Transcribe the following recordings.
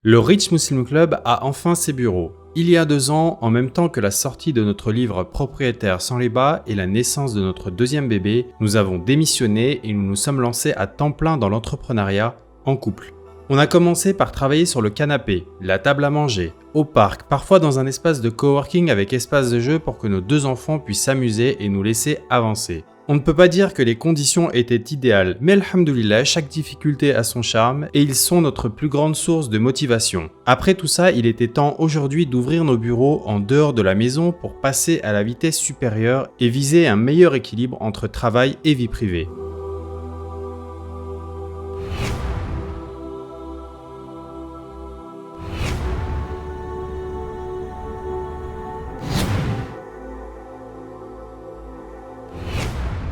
Le Rich Muslim Club a enfin ses bureaux. Il y a 2 ans, en même temps que la sortie de notre livre Propriétaire sans les bas et la naissance de notre deuxième bébé, nous avons démissionné et nous nous sommes lancés à temps plein dans l'entrepreneuriat en couple. On a commencé par travailler sur le canapé, la table à manger, au parc, parfois dans un espace de coworking avec espace de jeu pour que nos 2 enfants puissent s'amuser et nous laisser avancer. On ne peut pas dire que les conditions étaient idéales, mais alhamdoulilah, chaque difficulté a son charme et ils sont notre plus grande source de motivation. Après tout ça, il était temps aujourd'hui d'ouvrir nos bureaux en dehors de la maison pour passer à la vitesse supérieure et viser un meilleur équilibre entre travail et vie privée.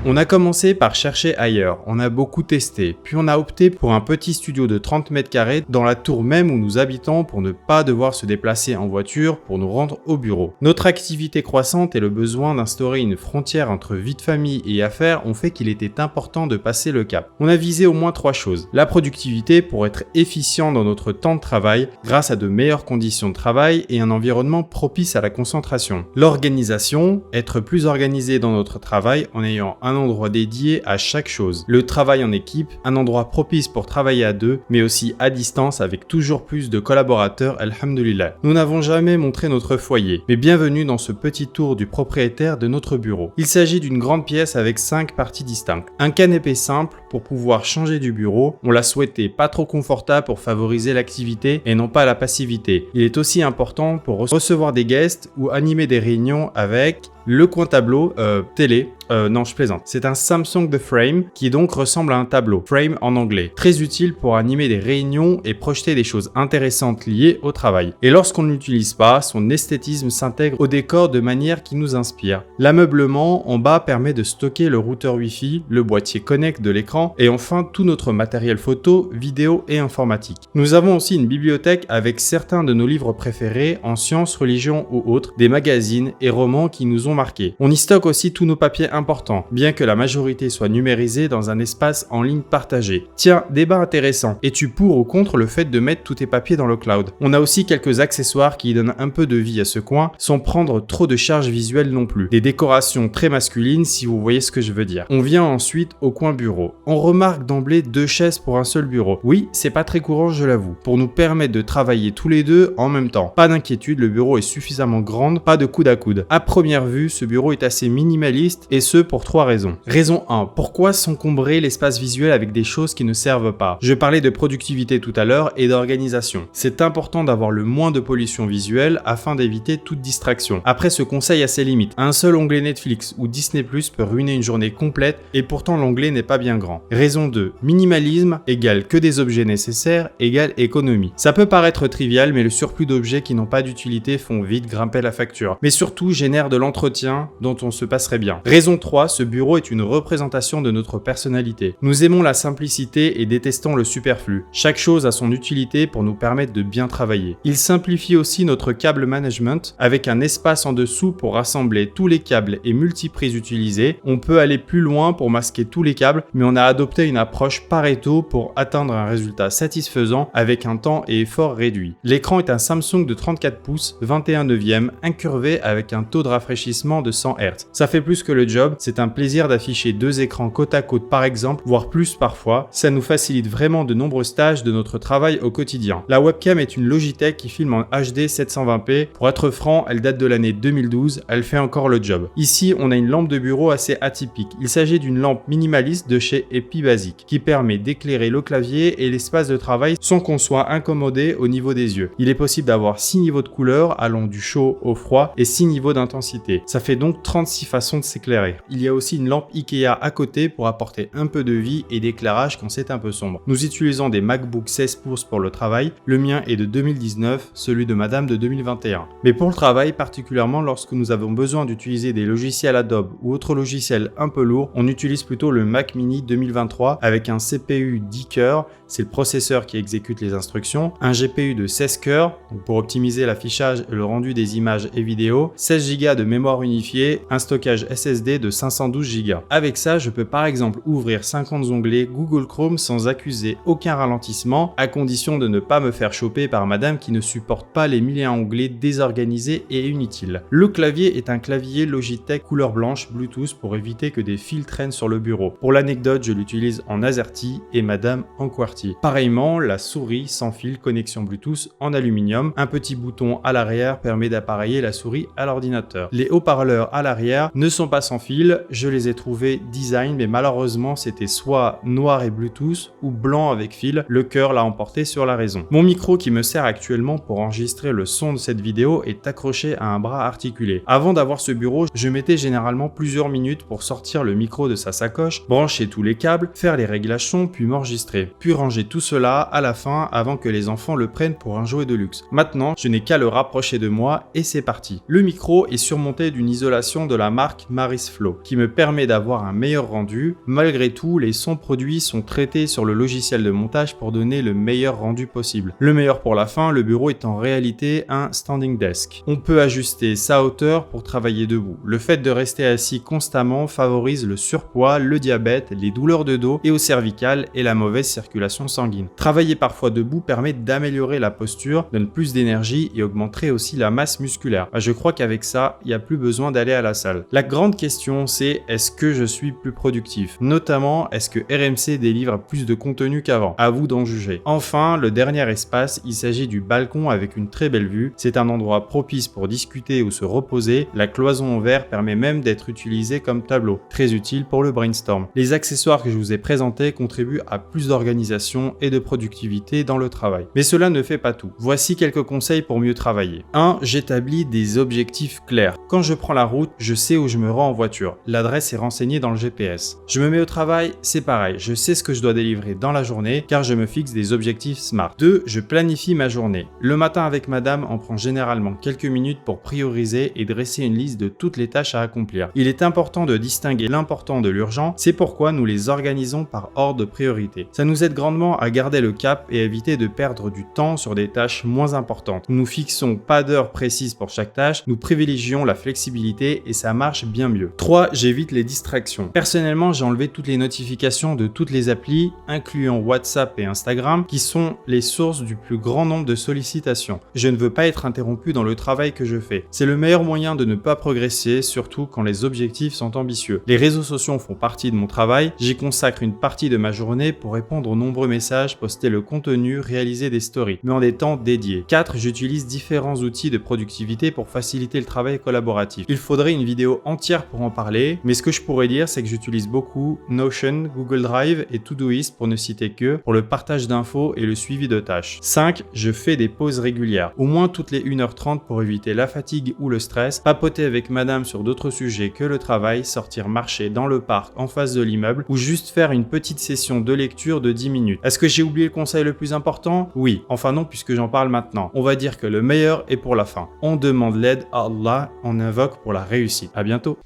On a commencé par chercher ailleurs, on a beaucoup testé, puis on a opté pour un petit studio de 30 mètres carrés dans la tour même où nous habitons pour ne pas devoir se déplacer en voiture pour nous rendre au bureau. Notre activité croissante et le besoin d'instaurer une frontière entre vie de famille et affaires ont fait qu'il était important de passer le cap. On a visé au moins 3 choses. La productivité pour être efficient dans notre temps de travail grâce à de meilleures conditions de travail et un environnement propice à la concentration. L'organisation, être plus organisé dans notre travail en ayant un endroit dédié à chaque chose. Le travail en équipe, un endroit propice pour travailler à deux, mais aussi à distance avec toujours plus de collaborateurs, alhamdoulilah. Nous n'avons jamais montré notre foyer, mais bienvenue dans ce petit tour du propriétaire de notre bureau. Il s'agit d'une grande pièce avec 5 parties distinctes. Un canapé simple pour pouvoir changer du bureau. On l'a souhaité pas trop confortable pour favoriser l'activité et non pas la passivité. Il est aussi important pour recevoir des guests ou animer des réunions avec le coin tableau, télé, non je plaisante. C'est un Samsung The Frame qui donc ressemble à un tableau, frame en anglais. Très utile pour animer des réunions et projeter des choses intéressantes liées au travail. Et lorsqu'on ne l'utilise pas, son esthétisme s'intègre au décor de manière qui nous inspire. L'ameublement en bas permet de stocker le routeur Wi-Fi, le boîtier Connect de l'écran et enfin tout notre matériel photo, vidéo et informatique. Nous avons aussi une bibliothèque avec certains de nos livres préférés en sciences, religion ou autres, des magazines et romans qui nous ont marqués. On y stocke aussi tous nos papiers importants, bien que la majorité soit numérisée dans un espace en ligne partagé. Tiens, débat intéressant. Es-tu pour ou contre le fait de mettre tous tes papiers dans le cloud? On a aussi quelques accessoires qui donnent un peu de vie à ce coin, sans prendre trop de charge visuelle non plus. Des décorations très masculines si vous voyez ce que je veux dire. On vient ensuite au coin bureau. On remarque d'emblée 2 chaises pour un seul bureau. Oui, c'est pas très courant, je l'avoue. Pour nous permettre de travailler tous les deux en même temps. Pas d'inquiétude, le bureau est suffisamment grand, pas de coude à coude. À première vue, ce bureau est assez minimaliste et ce pour 3 raisons. Raison 1, pourquoi s'encombrer l'espace visuel avec des choses qui ne servent pas? Je parlais de productivité tout à l'heure et d'organisation. C'est important d'avoir le moins de pollution visuelle afin d'éviter toute distraction. Après, ce conseil a ses limites. Un seul onglet Netflix ou Disney+ peut ruiner une journée complète et pourtant l'onglet n'est pas bien grand. Raison 2, minimalisme égale que des objets nécessaires égale économie. Ça peut paraître trivial, mais le surplus d'objets qui n'ont pas d'utilité font vite grimper la facture. Mais surtout, génèrent de l'entretien dont on se passerait bien. Raison 3, ce bureau est une représentation de notre personnalité. Nous aimons la simplicité et détestons le superflu. Chaque chose a son utilité pour nous permettre de bien travailler. Il simplifie aussi notre câble management avec un espace en dessous pour rassembler tous les câbles et multiprises utilisés. On peut aller plus loin pour masquer tous les câbles, mais on a adopté une approche Pareto pour atteindre un résultat satisfaisant avec un temps et effort réduit. L'écran est un Samsung de 34 pouces, 21/9, incurvé avec un taux de rafraîchissement de 100 Hz. Ça fait plus que le job, c'est un plaisir d'afficher 2 écrans côte à côte par exemple, voire plus parfois. Ça nous facilite vraiment de nombreuses tâches de notre travail au quotidien. La webcam est une Logitech qui filme en HD 720p. Pour être franc, elle date de l'année 2012, elle fait encore le job. Ici, on a une lampe de bureau assez atypique. Il s'agit d'une lampe minimaliste de chez EpiBasic qui permet d'éclairer le clavier et l'espace de travail sans qu'on soit incommodé au niveau des yeux. Il est possible d'avoir 6 niveaux de couleurs allant du chaud au froid et 6 niveaux d'intensité. Ça fait donc 36 façons de s'éclairer. Il y a aussi une lampe Ikea à côté pour apporter un peu de vie et d'éclairage quand c'est un peu sombre. Nous utilisons des MacBook 16 pouces pour le travail. Le mien est de 2019, celui de madame de 2021. Mais pour le travail, particulièrement lorsque nous avons besoin d'utiliser des logiciels Adobe ou autres logiciels un peu lourds, on utilise plutôt le Mac Mini 2023 avec un CPU 10 cœurs, c'est le processeur qui exécute les instructions, un GPU de 16 cœurs, donc pour optimiser l'affichage et le rendu des images et vidéos, 16 Go de mémoire mémoire unifiée, un stockage SSD de 512 Go. Avec ça, je peux par exemple ouvrir 50 onglets Google Chrome sans accuser aucun ralentissement, à condition de ne pas me faire choper par madame qui ne supporte pas les 1001 onglets désorganisés et inutiles. Le clavier est un clavier Logitech couleur blanche Bluetooth pour éviter que des fils traînent sur le bureau. Pour l'anecdote, je l'utilise en AZERTY et madame en QWERTY. Pareillement, la souris sans fil connexion Bluetooth en aluminium. Un petit bouton à l'arrière permet d'appareiller la souris à l'ordinateur. Les haut-parleurs à l'arrière ne sont pas sans fil, je les ai trouvés design, mais malheureusement c'était soit noir et Bluetooth ou blanc avec fil. Le cœur l'a emporté sur la raison. Mon micro qui me sert actuellement pour enregistrer le son de cette vidéo est accroché à un bras articulé. Avant d'avoir ce bureau, je mettais généralement plusieurs minutes pour sortir le micro de sa sacoche, brancher tous les câbles, faire les réglages son, puis m'enregistrer. Puis ranger tout cela à la fin avant que les enfants le prennent pour un jouet de luxe. Maintenant, je n'ai qu'à le rapprocher de moi et c'est parti. Le micro est surmonté d'une isolation de la marque Marisflow qui me permet d'avoir un meilleur rendu. Malgré tout, les sons produits sont traités sur le logiciel de montage pour donner le meilleur rendu possible. Le meilleur pour la fin, le bureau est en réalité un standing desk. On peut ajuster sa hauteur pour travailler debout. Le fait de rester assis constamment favorise le surpoids, le diabète, les douleurs de dos et au cervical et la mauvaise circulation sanguine. Travailler parfois debout permet d'améliorer la posture, donne plus d'énergie et augmenterait aussi la masse musculaire. Je crois qu'avec ça, il n'y a plus besoin d'aller à la salle. La grande question c'est, est-ce que je suis plus productif? Notamment, est-ce que RMC délivre plus de contenu qu'avant? À vous d'en juger. Enfin, le dernier espace, il s'agit du balcon avec une très belle vue. C'est un endroit propice pour discuter ou se reposer. La cloison en verre permet même d'être utilisée comme tableau. Très utile pour le brainstorm. Les accessoires que je vous ai présentés contribuent à plus d'organisation et de productivité dans le travail. Mais cela ne fait pas tout. Voici quelques conseils pour mieux travailler. 1. J'établis des objectifs clairs. Quand je prends la route, je sais où je me rends en voiture. L'adresse est renseignée dans le GPS. Je me mets au travail, c'est pareil. Je sais ce que je dois délivrer dans la journée car je me fixe des objectifs SMART. 2. Je planifie ma journée. Le matin avec madame, on prend généralement quelques minutes pour prioriser et dresser une liste de toutes les tâches à accomplir. Il est important de distinguer l'important de l'urgent, c'est pourquoi nous les organisons par ordre de priorité. Ça nous aide grandement à garder le cap et éviter de perdre du temps sur des tâches moins importantes. Nous fixons pas d'heure précise pour chaque tâche, nous privilégions la flexibilité et ça marche bien mieux. 3. J'évite les distractions. Personnellement, j'ai enlevé toutes les notifications de toutes les applis, incluant WhatsApp et Instagram, qui sont les sources du plus grand nombre de sollicitations. Je ne veux pas être interrompu dans le travail que je fais. C'est le meilleur moyen de ne pas progresser, surtout quand les objectifs sont ambitieux. Les réseaux sociaux font partie de mon travail, j'y consacre une partie de ma journée pour répondre aux nombreux messages, poster le contenu, réaliser des stories, mais en des temps dédiés. 4. J'utilise différents outils de productivité pour faciliter le travail collaboratif. Il faudrait une vidéo entière pour en parler, mais ce que je pourrais dire, c'est que j'utilise beaucoup Notion, Google Drive et Todoist pour ne citer que, pour le partage d'infos et le suivi de tâches. 5. Je fais des pauses régulières, au moins toutes les 1h30 pour éviter la fatigue ou le stress, papoter avec madame sur d'autres sujets que le travail, sortir marcher dans le parc en face de l'immeuble ou juste faire une petite session de lecture de 10 minutes. Est-ce que j'ai oublié le conseil le plus important? Oui, enfin non puisque j'en parle maintenant. On va dire que le meilleur est pour la fin. On demande l'aide à Allah, on invoque pour la réussite. À bientôt.